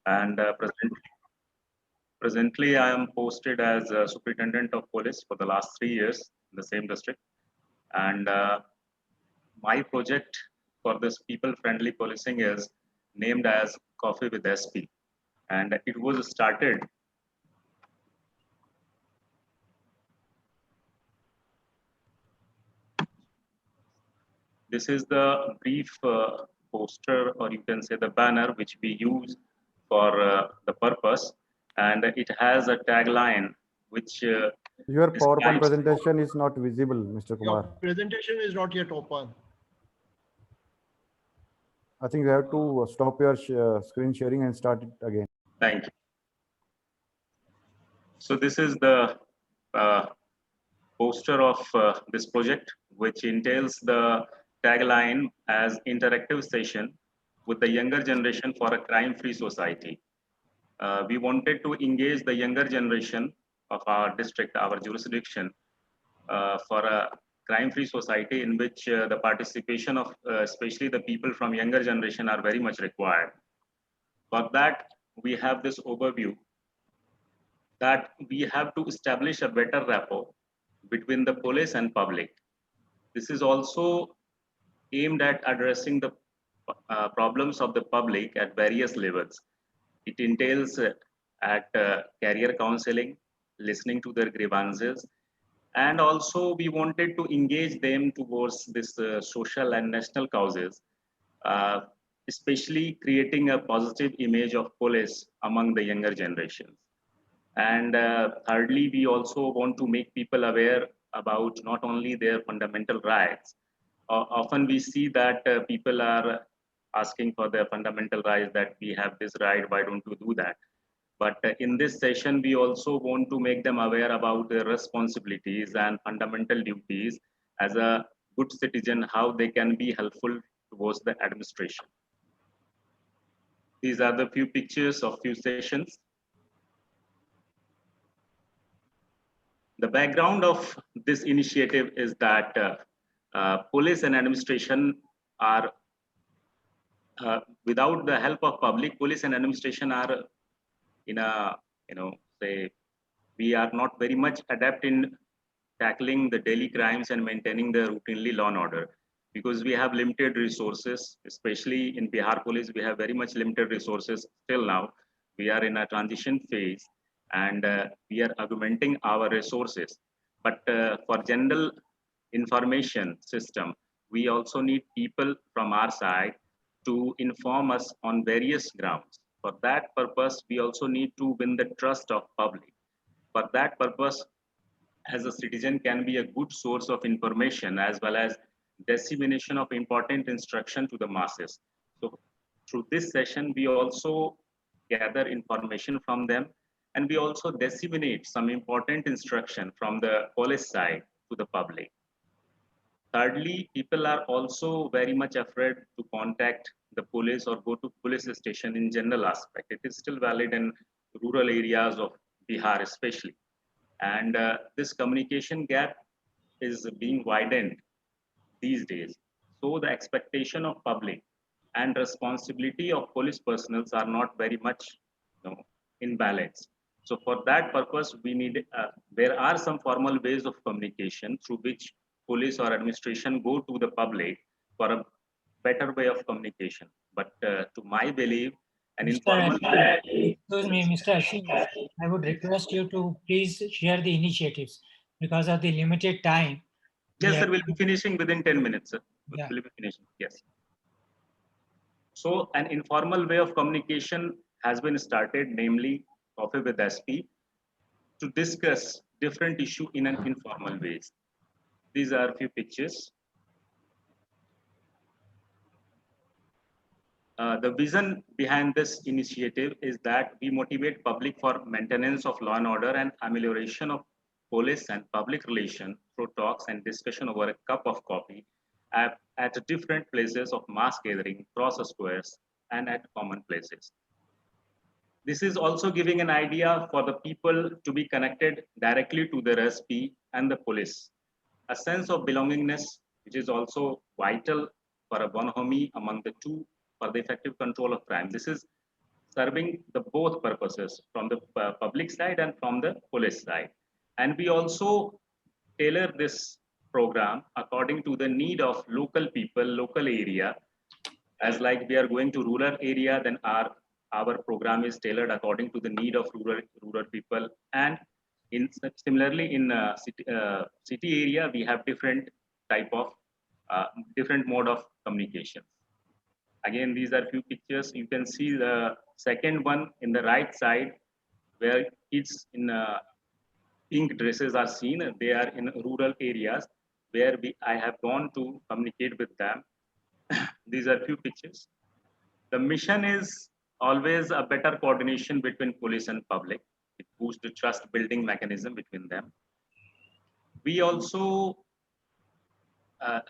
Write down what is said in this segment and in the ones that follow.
And presently, I am posted as Superintendent of Police for the last 3 years in the same district. And my project for this people-friendly policing is named as Coffee with SP. And it was started this is the brief poster, or you can say the banner, which we use for the purpose. And it has a tagline which Your PowerPoint describes. presentation is not visible, Mr. Your Kumar. presentation is not yet open. I think you have to stop your screen sharing and start it again. Thank you. So this is the uh, poster of this project, which entails the tagline as interactive session with the younger generation for a crime-free society. We wanted to engage the younger generation of our district, our jurisdiction, for a crime-free society in which the participation of especially the people from younger generation are very much required. For that, we have this overview that we have to establish a better rapport between the police and public. This is also aimed at addressing the problems of the public at various levels. It entails at career counseling, listening to their grievances, and also we wanted to engage them towards this social and national causes, uh, especially creating a positive image of police among the younger generations. And thirdly, we also want to make people aware about not only their fundamental rights. Often we see that people are asking for their fundamental rights, that we have this right, why don't you do that? But in this session, we also want to make them aware about their responsibilities and fundamental duties as a good citizen, how they can be helpful towards the administration. These are the few pictures of few sessions. The background of this initiative is that police and administration are, without the help of public, police and administration are in a, say, we are not very much adept in tackling the daily crimes and maintaining the routinely law and order, because we have limited resources, especially in Bihar police, we have very much limited resources till now. We are in a transition phase and we are augmenting our resources. But for general information system, we also need people from our side to inform us on various grounds. For that purpose, we also need to win the trust of public. For that purpose, as a citizen can be a good source of information as well as dissemination of important instruction to the masses. So through this session, we also gather information from them, and we also disseminate some important instruction from the police side to the public. Thirdly, people are also very much afraid to contact the police or go to police station in general aspect. It is still valid in rural areas of Bihar especially. And this communication gap is being widened these days. So the expectation of public and responsibility of police personnel are not very much, in balance. So for that purpose, we need, there are some formal ways of communication through which police or administration go to the public for a better way of communication. But to my belief, an informal. Excuse me, Mr. Ashim, I would request you to please share the initiatives because of the limited time. Yes, sir, we'll be finishing within 10 minutes, sir. Yeah. We'll be finishing, yes. So an informal way of communication has been started, namely Coffee with SP, to discuss different issue in an informal ways. These are a few pictures. The vision behind this initiative is that we motivate public for maintenance of law and order and amelioration of police and public relation through talks and discussion over a cup of coffee at different places of mass gathering, cross squares, and at common places. This is also giving an idea for the people to be connected directly to their SP and the police. A sense of belongingness, which is also vital for a bonhomie among the two for the effective control of crime. This is serving the both purposes from the public side and from the police side. And we also tailor this program according to the need of local people, local area. As like we are going to rural area, then our program is tailored according to the need of rural people. And in similarly in city area, we have different type of different mode of communication. Again, these are few pictures. You can see the second one in the right side, where kids in pink dresses are seen. They are in rural areas where I have gone to communicate with them. These are few pictures. The mission is always a better coordination between police and public. It boosts the trust building mechanism between them. We also,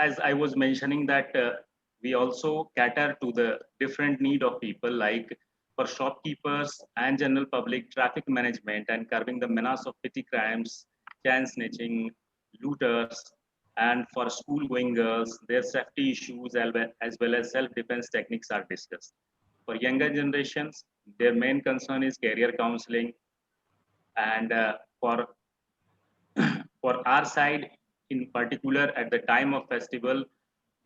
as I was mentioning, that we also cater to the different need of people, like for shopkeepers and general public, traffic management and curbing the menace of petty crimes, chain snatching, looters, and for school-going girls, their safety issues as well as self-defense techniques are discussed. For younger generations, their main concern is career counseling, and for our side, in particular, at the time of festival,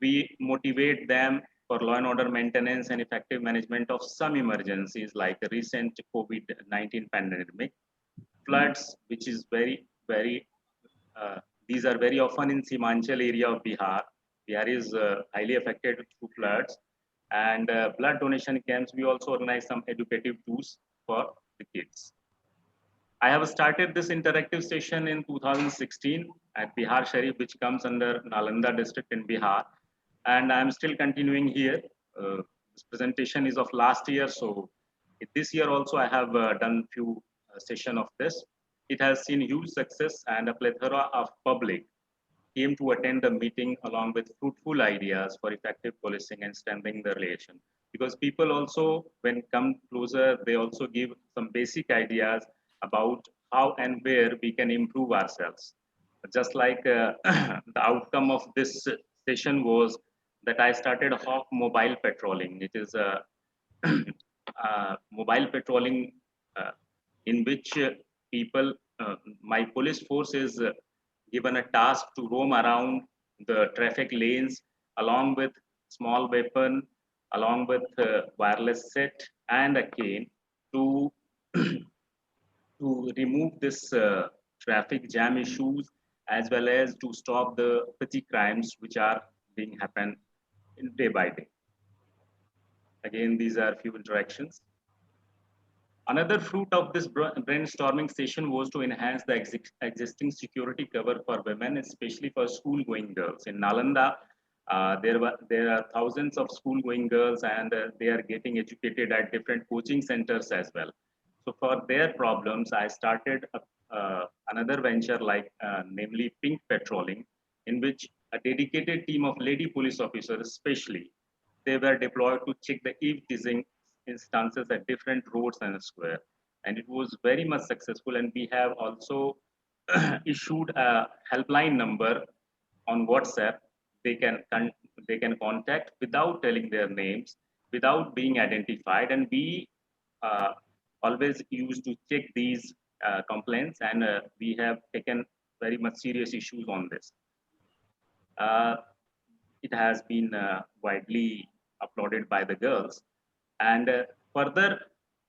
we motivate them for law and order maintenance and effective management of some emergencies like the recent COVID-19 pandemic, floods, which is these are very often in Simanchal area of Bihar. Bihar is highly affected through floods. And blood donation camps, we also organize some educative tools for the kids. I have started this interactive session in 2016 at Bihar Sharif, which comes under Nalanda district in Bihar. And I'm still continuing here. This presentation is of last year. So this year also I have done few session of this. It has seen huge success, and a plethora of public came to attend the meeting along with fruitful ideas for effective policing and strengthening the relation. Because people also, when come closer, they also give some basic ideas about how and where we can improve ourselves. Just like the outcome of this session was that I started Hawk Mobile Patrolling. It is a mobile patrolling in which people, my police force is given a task to roam around the traffic lanes along with small weapon, along with wireless set and a cane to to remove this traffic jam issues, as well as to stop the petty crimes which are being happen in day by day. Again, these are few interactions. Another fruit of this brainstorming session was to enhance the existing security cover for women, especially for school-going girls. In Nalanda, there are thousands of school-going girls, and they are getting educated at different coaching centers as well. So for their problems, I started another venture like namely Pink Patrolling, in which a dedicated team of lady police officers, especially, they were deployed to check the eve teasing instances at different roads and square. And it was very much successful. And we have also issued a helpline number on WhatsApp. They can contact without telling their names, without being identified. And we uh, always used to check these complaints, and we have taken very much serious issues on this. Uh, it has been widely applauded by the girls. And further,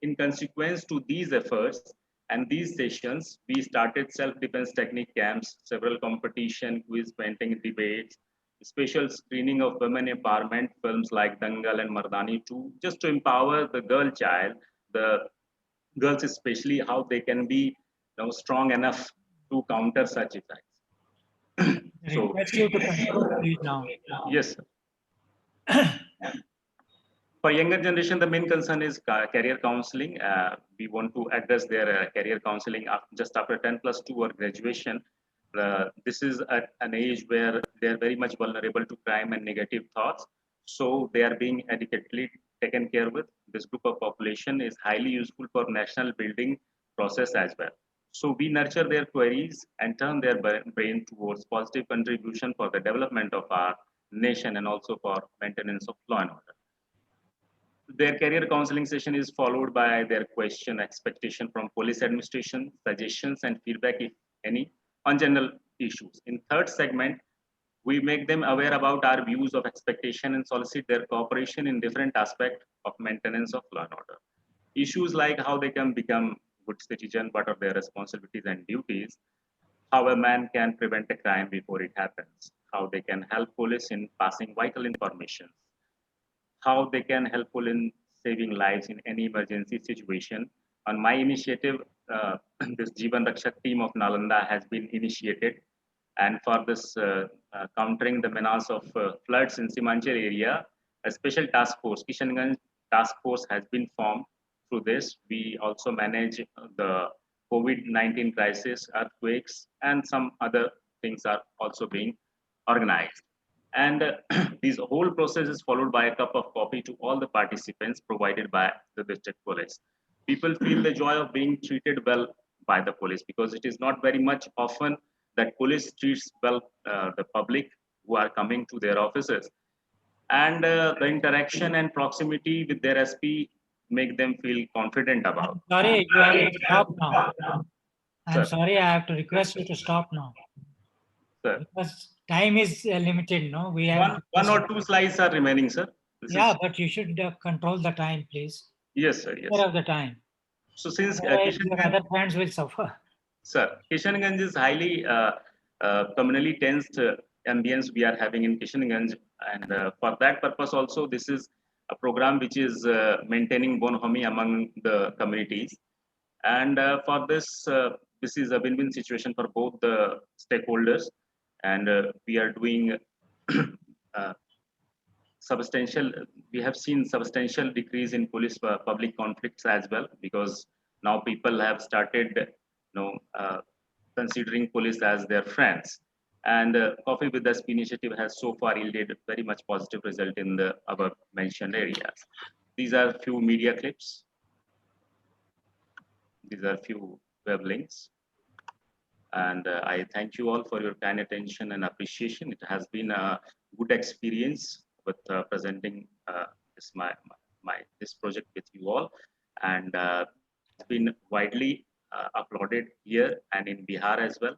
in consequence to these efforts and these sessions, we started self-defense technique camps, several competition, quiz, painting, debates, special screening of women empowerment films like Dangal and Mardani too, just to empower the girl child, the girls especially, how they can be strong enough to counter such effects. I So, request you to conclude, please, now. yes. For younger generation, the main concern is career counseling. We want to address their career counseling just after 10 plus 2 or graduation. This is at an age where they are very much vulnerable to crime and negative thoughts. So they are being adequately taken care with. This group of population is highly useful for national building process as well. So we nurture their queries and turn their brain towards positive contribution for the development of our nation and also for maintenance of law and order. Their career counseling session is followed by their question expectation from police administration, suggestions and feedback, if any, on general issues. In third segment, we make them aware about our views of expectation and solicit their cooperation in different aspects of maintenance of law and order. Issues like how they can become good citizen, what are their responsibilities and duties, how a man can prevent a crime before it happens, how they can help police in passing vital information, how they can helpful in saving lives in any emergency situation. On my initiative, this Jeevan Rakshak team of Nalanda has been initiated, and for this countering the menace of floods in Simanchal area, a special task force, Kishanganj task force, has been formed. Through this, we also manage the COVID-19 crisis, earthquakes, and some other things are also being organized. And this whole process is followed by a cup of coffee to all the participants provided by the district police. People feel the joy of being treated well by the police, because it is not very much often that police treats well the public who are coming to their offices. And the interaction and proximity with their SP make them feel confident about. Sorry, you have to stop now. I'm Sir. sorry, I have to request you to stop now. Sir, Because time is limited, no? We have one or two slides are remaining, sir. This Yeah, is, but you should control the time, please. yes, sir. Yes. More of the time. So since Otherwise, your Kishanganj, other friends will suffer. sir, Kishanganj is highly communally tensed ambience we are having in Kishanganj, and for that purpose also, this is a program which is maintaining bonhomie among the communities. And for this, this is a win-win situation for both the stakeholders, and we are doing uh, substantial. We have seen substantial decrease in police public conflicts as well, because now people have started, considering police as their friends. And Coffee with the SP initiative has so far yielded very much positive result in the above mentioned areas. These are few media clips. These are few web links. And I thank you all for your kind attention and appreciation. It has been a good experience with presenting this project with you all, and it's been widely uploaded here and in Bihar as well,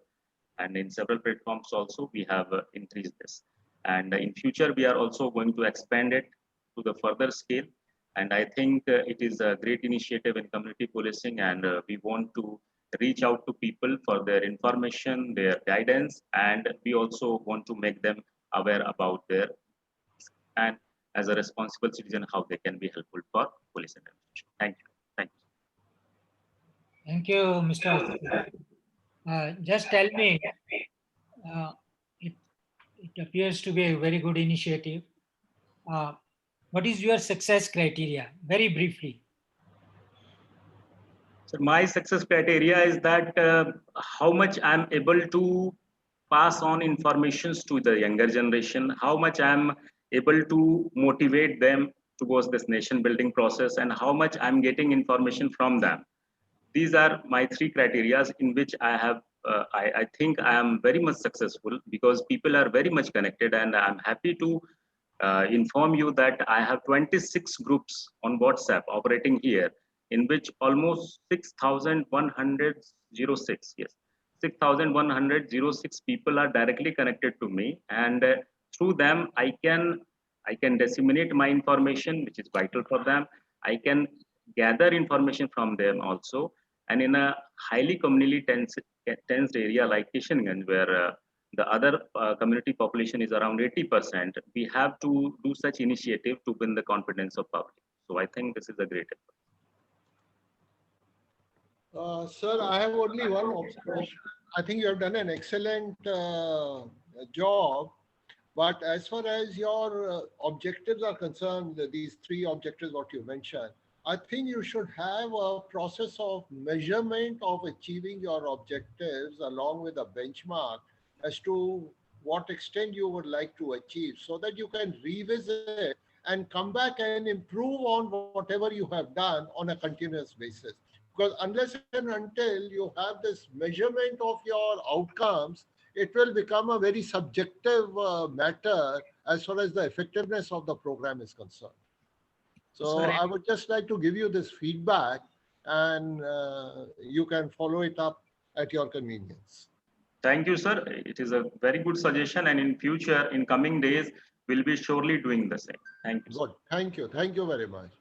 and in several platforms also we have increased this. And in future we are also going to expand it to the further scale. And I think it is a great initiative in community policing, and we want to reach out to people for their information, their guidance, and we also want to make them aware about their, and as a responsible citizen, how they can be helpful for police administration. Thank you. Thank you. Thank you, Mr. Ashok. Just tell me, it appears to be a very good initiative. What is your success criteria? Very briefly. So my success criteria is that how much I'm able to pass on informations to the younger generation, how much I'm able to motivate them towards this nation building process, and how much I'm getting information from them. These are my three criteria in which I have, I think I am very much successful, because people are very much connected, and I'm happy to inform you that I have 26 groups on WhatsApp operating here, in which almost 6,106, yes, 6,106 people are directly connected to me, and through them I can disseminate my information, which is vital for them. I can gather information from them also. And in a highly communally tensed area like Kishanganj, where the other community population is around 80%, we have to do such initiative to win the confidence of public. So I think this is a great effort. Sir, I have only one observation. I think you have done an excellent job. But as far as your objectives are concerned, these three objectives, what you mentioned, I think you should have a process of measurement of achieving your objectives along with a benchmark as to what extent you would like to achieve, so that you can revisit and come back and improve on whatever you have done on a continuous basis. Because unless and until you have this measurement of your outcomes, it will become a very subjective matter as far as the effectiveness of the program is concerned. So Sir, I would just like to give you this feedback, and you can follow it up at your convenience. Thank you, sir. It is a very good suggestion, and in future, in coming days, we'll be surely doing the same. Thank you. Sir. Good. Thank you. Thank you very much.